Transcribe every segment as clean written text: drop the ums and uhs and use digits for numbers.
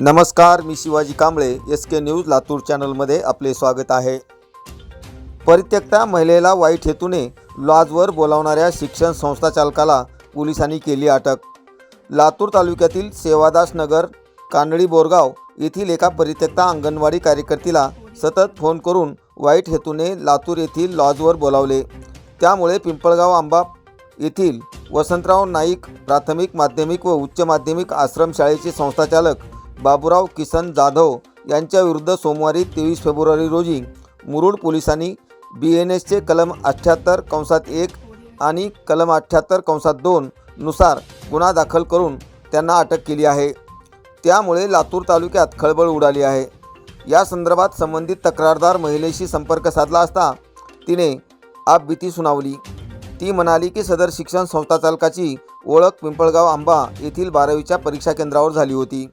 नमस्कार, मी Shivaji Kamble SK news Latur चॅनलमध्ये आपले स्वागत आहे। परित्यक्ता महिलेला वाईट हेतूने लॉजवर बोलावणाऱ्या शिक्षण संस्था चालकाला पोलिसांनी केली अटक। लातूर तालुक्यातील सेवादास नगर कानडी बोरगाव येथील एका परित्यक्ता अंगणवाडी कार्यकर्तीला सतत फोन करून वाईट हेतूने लातूर येथील लॉजवर बोलावले। त्यामुळे पिंपळगाव आंबा येथील वसंतराव नाईक प्राथमिक माध्यमिक व उच्च माध्यमिक आश्रमशाळेचे संस्थाचालक बाबूराव किसन जाधव यांच्या विरुद्ध सोमवारी 23 फेब्रुवारी रोजी मुरुड पोलिसांनी BNSचे कलम 78(1) आणि कलम 78(2) नुसार गुन्हा दाखल करून त्यांना अटक केली आहे। त्यामुळे लातूर तालुक्यात खळबळ उडाली आहे। या संदर्भात संबंधित तक्रारदार महिलेशी संपर्क साधला असता तिने आपबीती सुनावली। ती म्हणाली की सदर शिक्षण संस्था चालकाची ओळख पिंपळगाव आंबा येथील 12वीच्या परीक्षा केंद्रावर झाली होती।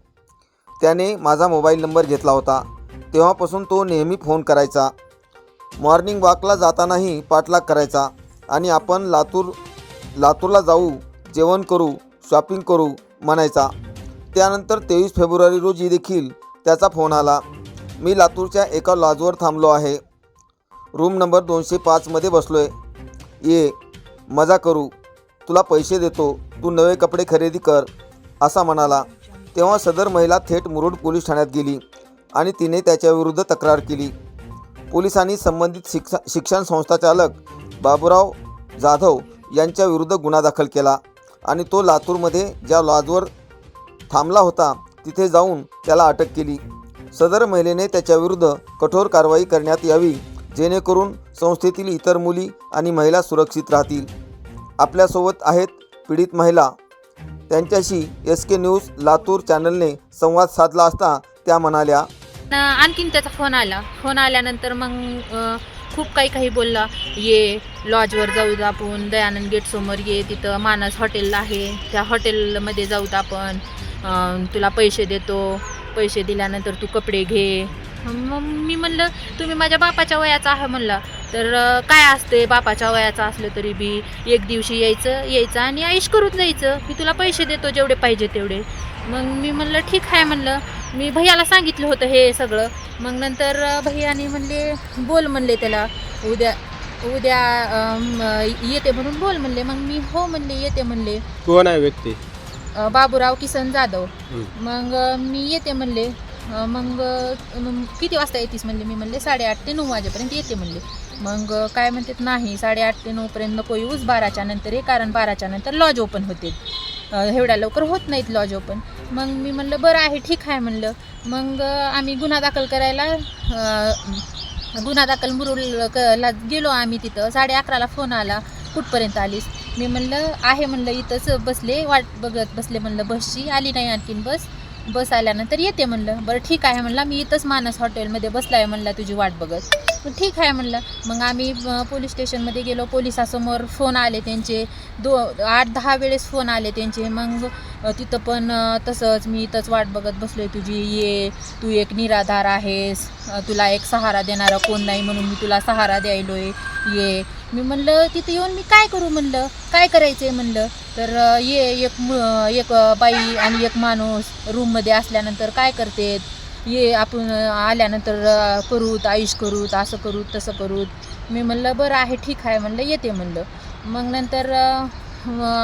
त्याने माझा मोबाईल नंबर घेतला होता। तेव्हापासून तो नेहमी फोन करायचा, मॉर्निंग वॉकला जातानाही पाठलाग करायचा आणि आपण लातूरला जाऊ, जेवण करू, शॉपिंग करू म्हणायचा। त्यानंतर 23 फेब्रुवारी रोजी देखील त्याचा फोन आला। मी लातूरच्या एका लॉजवर थांबलो आहे, रूम नंबर 205 मध्ये बसलोय, ये मजा करू, तुला पैसे देतो, तू नवे कपडे खरेदी कर असा म्हणाला। तेव्हा सदर महिला थेट मुरुड पोलीस ठाण्यात गेली आणि तिने त्याच्याविरुद्ध तक्रार केली। पोलिसांनी संबंधित शिक्षण संस्था चालक बाबूराव जाधव यांच्या विरुद्ध गुन्हा दाखल केला आणि तो लातूरमध्ये ज्या लॉजवर थांबला होता तिथे जाऊन त्याला अटक केली। सदर महिलेने त्याच्याविरुद्ध कठोर कारवाई करण्यात यावी, जेणेकरून संस्थेतील इतर मुली आणि महिला सुरक्षित राहतील। आपल्यासोबत आहेत पीडित महिला, त्यांच्याशी SK न्यूज लातूर चॅनलने संवाद साधला असता त्या म्हणाल्या, आणखीन त्याचा फोन आल्यानंतर मग खूप काही बोलला, ये लॉजवर जाऊत आपण, दयानंद गेट समोर ये, तिथं मानस हॉटेल आहे, त्या हॉटेलमध्ये जाऊत आपण, तुला पैसे देतो, पैसे दिल्यानंतर तू कपडे घे। मग मी म्हणलं तुम्ही माझ्या बापाच्या वयाचा आहे म्हणलं, तर काय असते बापाच्या वयाचं असलं तरी बी एक दिवशी यायचं आणि ऐश करून जायचं, मी तुला पैसे देतो जेवढे पाहिजे तेवढे। मग मी म्हणलं ठीक आहे म्हणलं, मी भैयाला सांगितलं होतं हे सगळं। मग नंतर भैयाने म्हणले बोल म्हणले त्याला, उद्या येते म्हणून बोल म्हणले। मग मी हो म्हणले, येते म्हणले। कोण आहे व्यक्ती? बाबूराव किसन जाधव। मग मी येते म्हणले। मग किती वाजता येतीस म्हणले, मी म्हणले 8:30 ते 9 वाजेपर्यंत येते म्हणले। मग काय म्हणतात, नाही 8:30 ते 9 पर्यंत नको येऊस, 12च्या नंतर ये, कारण 12च्या नंतर लॉज ओपन होते, एवढ्या लवकर होत नाहीत लॉज ओपन। मग मी म्हणलं बरं आहे, ठीक आहे म्हणलं। मग आम्ही गुन्हा दाखल मुरुडला गेलो आम्ही। तिथं 11:30ला फोन आला, कुठपर्यंत आलीस? मी म्हणलं आहे म्हणलं, इथंच बसले, वाट बघत बसले म्हणलं, बसची आली नाही आणखीन बस आल्यानंतर येते म्हणलं। बरं ठीक आहे म्हणलं, मी इथंच मानस हॉटेलमध्ये बसलाय म्हणलं तुझी वाट बघत। ठीक आहे म्हणलं। मग आम्ही पोलीस स्टेशनमध्ये गेलो, पोलिसासमोर फोन आले त्यांचे 8-10 वेळेस फोन आले त्यांचे। मग तिथं पण तसंच, मी इथंच वाट बघत बसलोय तुझी, ये तू एक निराधार आहेस, तुला एक सहारा देणारा कोण नाही म्हणून मी तुला सहारा द्यायलोय, ये। मी म्हणलं तिथं येऊन मी काय करू म्हणलं, काय करायचंय म्हणलं, तर ये एक बाई आणि एक माणूस रूममध्ये असल्यानंतर काय करतेत, ये आपण आल्यानंतर करूत, आयुष करूत, असं करूत तसं करूत। मी म्हणलं बरं आहे, ठीक आहे म्हणलं, येते म्हणलं। मग नंतर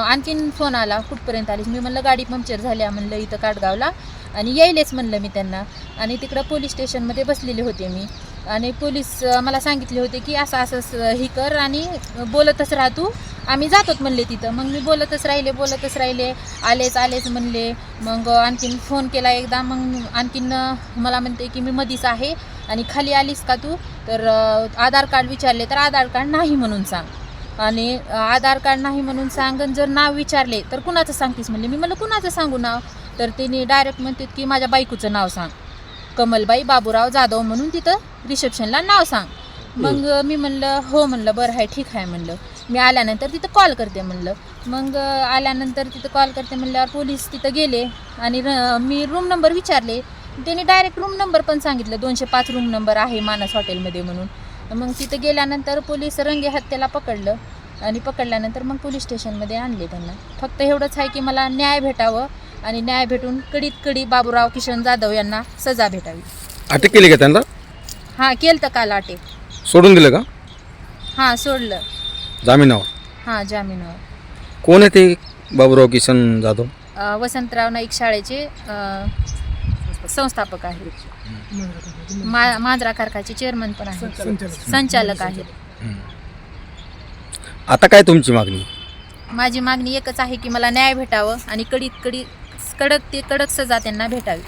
आणखीन फोन आला, कुठपर्यंत आलीस? मी म्हणलं गाडी पंक्चर झाल्या म्हणलं इथं काटगावला, आणि यायलेच म्हणलं मी त्यांना। आणि तिकडं पोलीस स्टेशनमध्ये बसलेले होते मी, आणि पोलीस मला सांगितले होते की असं ही कर आणि बोलतच राहा तू, आम्ही जातोत म्हणले तिथं। मग मी बोलतच राहिले, आलेच म्हणले। मग आणखीन फोन केला एकदा, मग आणखीन मला म्हणते की मी मधीच आहे आणि खाली आलीस का तू, तर आधार कार्ड विचारले तर आधार कार्ड नाही म्हणून सांग, आणि आधार कार्ड नाही म्हणून सांग, जर नाव विचारले तर कुणाचं सांगतेस म्हणले। मी म्हणलं कुणाचं सांगू नाव, तर त्यांनी डायरेक्ट म्हणतात की माझ्या बायकोचं नाव सांग, कमलबाई बाबूराव जाधव म्हणून तिथं रिसेप्शनला नाव सांग। मग मी म्हणलं हो म्हणलं, बरं आहे ठीक आहे म्हणलं, मी आल्यानंतर तिथं कॉल करते म्हणलं। मग आल्यानंतर तिथं कॉल करते म्हणल्यावर पोलीस तिथं गेले आणि मी रूम नंबर विचारले, त्यांनी डायरेक्ट रूम नंबर पण सांगितलं, 205 रूम नंबर आहे मानस हॉटेलमध्ये म्हणून। मग तिथं गेल्यानंतर पोलीस रंगे हात त्याला पकडलं आणि पकडल्यानंतर मग पोलीस स्टेशनमध्ये आणले त्यांना। फक्त एवढंच आहे की मला न्याय भेटावं आणि न्याय भेटून कडीत कडी बाबूराव किशन जाधव यांना सजा भेटावी. अटक केली का त्यांना? हां केलं तर काल अटक. सोडून दिलं का? हां सोडलं. जामिनावर? हां जामिनावर. कोण आहे ते बाबूराव किशन जाधव? वसंतराव नाईक शाळेचे संस्थापक आहेत. मांजरा कारखाचे चेअरमन पण आहेत, संचालक आहेत. आता काय तुमची मागणी? माझी मागणी एकच आहे की मला न्याय भेटावं आणि कडक सजा त्यांना भेटावी.